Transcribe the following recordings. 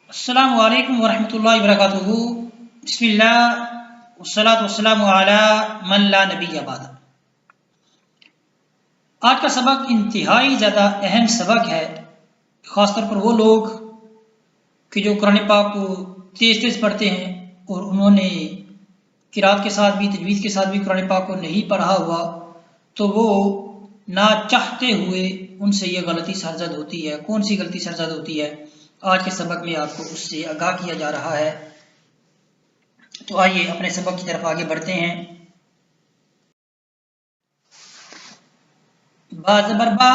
अस्सलामु अलैकुम वरहमतुल्लाहि वबरकातुहू। बिस्मिल्लाह वस्सलातु वस्सलामु अला मन ला नबिय्य बाद। आज का सबक इंतहाई ज़्यादा अहम सबक है, ख़ासतौर पर वो लोग कि जो कुरान पाक को तेज़ तेज़ पढ़ते हैं और उन्होंने किरात के साथ भी तजवीज़ के साथ भी कुरान पाक को नहीं पढ़ा हुआ, तो वो ना चाहते हुए उनसे ये गलती सरजद होती है। कौन सी गलती सरजद होती है? आज के सबक में आपको उससे आगाह किया जा रहा है। तो आइए अपने सबक की तरफ आगे बढ़ते हैं। बा ज़बर बा,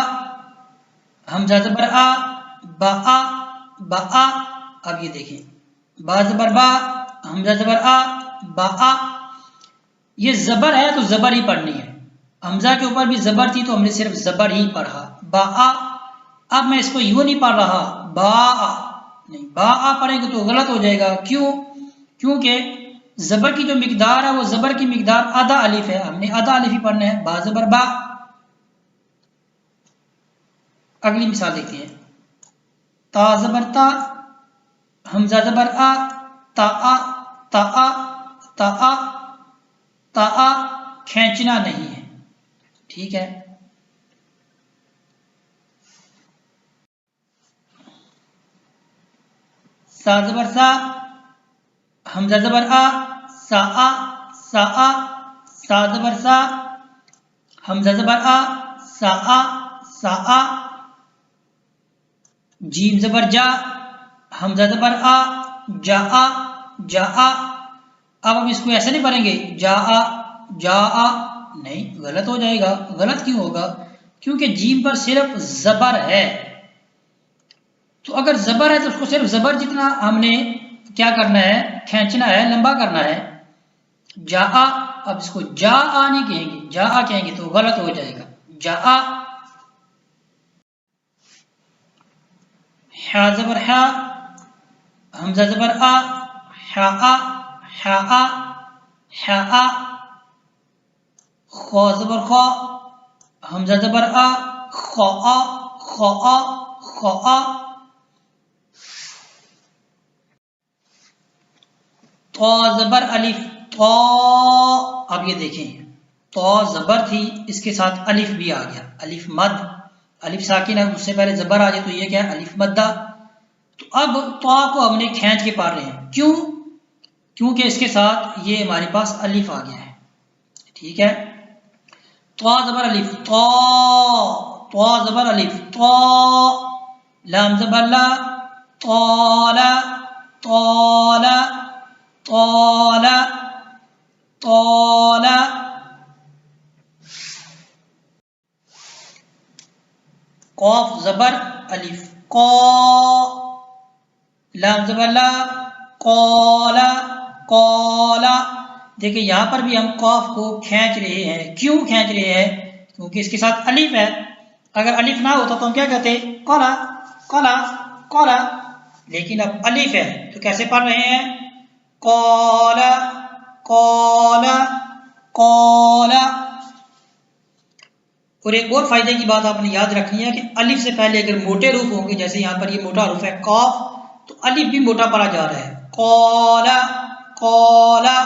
हमज़ा ज़बर आ, बा आ। अब ये देखें, बा ज़बर बा, हमज़ा ज़बर आ, बा आ। ये ज़बर है तो ज़बर ही पढ़नी है। हमज़ा के ऊपर भी ज़बर थी तो हमने सिर्फ ज़बर ही पढ़ा, बा आ। अब मैं इसको यूँ नहीं पढ़ रहा, बा आ नहीं, बा आ पढ़ेंगे तो गलत हो जाएगा। क्यों? क्योंकि ज़बर की जो मिकदार है वो ज़बर की मिकदार आधा अलिफ है, हमने आधा अलिफ ही पढ़ना है। बा ज़बर बा। अगली मिसाल देखते हैं, ता ज़बर ता, हमज़ा ज़बर आ, ता आ, ता आ, ता आ, ता आ। खींचना नहीं है, ठीक है। सा ज़बर सा, हमज़ा ज़बर आ, सा आ, सा आ। सा ज़बर सा, हमज़ा ज़बर आ, सा आ, सा आ। जीम ज़बर जा, हमज़ा ज़बर आ, जा आ, जा आ। अब हम इसको ऐसे नहीं पढ़ेंगे, जा आ, जा आ नहीं, गलत हो जाएगा। गलत क्यों होगा? क्योंकि जीम पर सिर्फ ज़बर है। तो अगर ज़बर है तो उसको सिर्फ ज़बर जितना हमने क्या करना है, खींचना है, लंबा करना है। जा आ, अब इसको जा आ नहीं कहेंगे, जा आ कहेंगे तो गलत हो जाएगा। जा आ। हा ज़बर हा, हमज़ा ज़बर आ, हा आ, हा आ, हा आ। खौ ज़बर खौ, हमज़ा ज़बर आ, खौ आ, खौ आ, खौ आ। तो ज़बर अलिफ, तो। अब ये देखें, तो ज़बर थी, इसके साथ अलिफ भी आ गया, अलिफ मद। अलिफ साकिन है, उससे पहले ज़बर आ जाए तो ये क्या है, अलिफ मद्दा। तो अब तो को हमने खींच के पढ़ रहे हैं। क्यों? क्योंकि इसके साथ ये हमारे पास अलिफ आ गया है, ठीक है। तो ज़बर अलिफ, तो ज़बर अलिफ, तो। लाम ज़बर ला, तौला, तौला, तौला, तौला। कौफ ज़बर अलिफ, कौ। लाम ज़बर ला, कौला, कौला। देखिए यहाँ पर भी हम कौफ को खींच रहे हैं। क्यों खींच रहे हैं? क्योंकि इसके साथ अलिफ है। अगर अलिफ ना होता तो हम क्या कहते, कौला, कौला, कौला। लेकिन अब अलिफ है तो कैसे पढ़ रहे हैं, कौला, कौला, कौला। और एक और फायदे की बात आपने याद रखनी है कि अलिफ से पहले अगर मोटे रूप होंगे, जैसे यहाँ पर ये मोटा रूप है कौफ, तो अलिफ भी मोटा पढ़ा जा रहा है, कौला, कौला।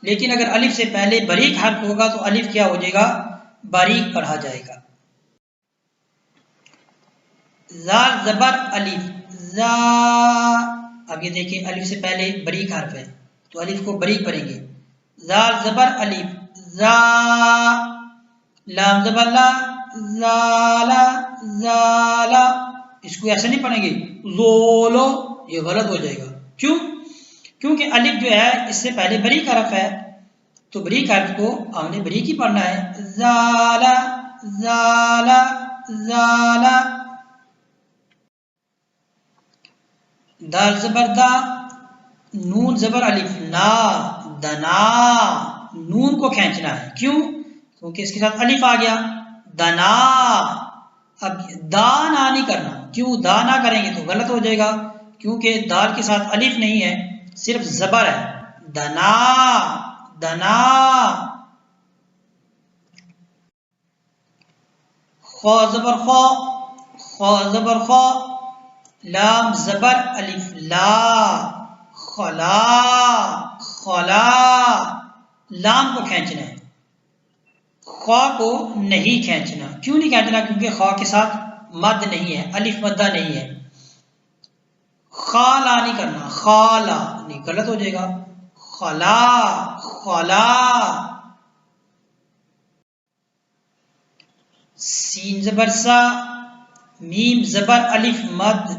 लेकिन अगर अलिफ से पहले बारीक हर्फ होगा तो अलिफ क्या हो जाएगा, बारीक पढ़ा जाएगा। ज़ाल ज़बर अलिफ, ज़ा। अब ये देखिए, अलिफ से पहले बारीक हर्फ है तो अलिफ को बारीक पढ़ेंगे। ज़ाल ज़बर अलिफ, ज़ा। लाम ज़बर ला, ज़ाला, ज़ाला। इसको ऐसे नहीं पढ़ेंगे, ज़ोलो, ये गलत हो जाएगा। क्यों? क्योंकि अलिफ जो है इससे पहले बारीक हर्फ है, तो बारीक हर्फ को हमने बारीक ही पढ़ना है। ज़ाला, ज़ाला, ज़ाला। दाल ज़बर दा, नून ज़बर अलिफ ना, दना। नून को खींचना है। क्यों? क्योंकि इसके साथ अलिफ आ गया, दना। अब दाना नहीं करना। क्यों? दाना करेंगे तो गलत हो जाएगा, क्योंकि दाल के साथ अलिफ नहीं है, सिर्फ ज़बर है, दना, दना। खौ ज़बर खौ, खौ ज़बर खौ, लाम ज़बर अलिफ ला, खला, खला। लाम को खींचना है, खा को नहीं खींचना। क्यों नहीं खींचना? क्योंकि खा के साथ मद नहीं है, अलिफ मद्दा नहीं है। खाला नहीं करना, खाला नहीं, गलत हो जाएगा। खला, खला। सीन ज़बर सा, मीम ज़बर अलिफ मद,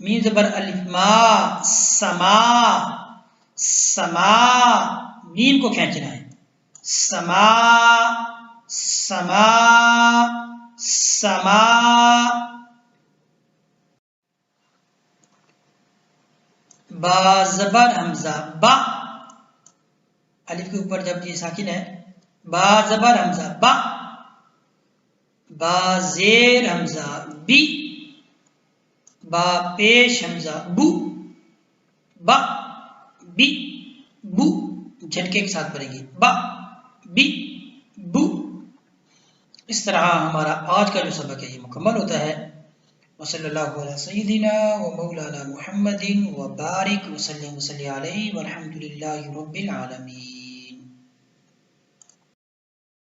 मीम ज़बर अलिफ मा, समा, समा। मीम को खींचना है, समा, समा, समा। बा ज़बर हमजा बा, अलिफ के ऊपर जब ये साकिन है, बा ज़बर हमजा बा। बा ज़ेर हमजा बी, बा पेश हमजा बू, बा बी बू। झटके के साथ पढ़ेंगे, बा बी बू। इस तरह हमारा आज का जो सबक है ये मुकम्मल होता है। वसल्लल्लाहु अला सय्यिदिना व मौलाना मुहम्मदिन व बारिक वसल्लम अलैहि वल्हम्दुलिल्लाहि रब्बिल आलमीन।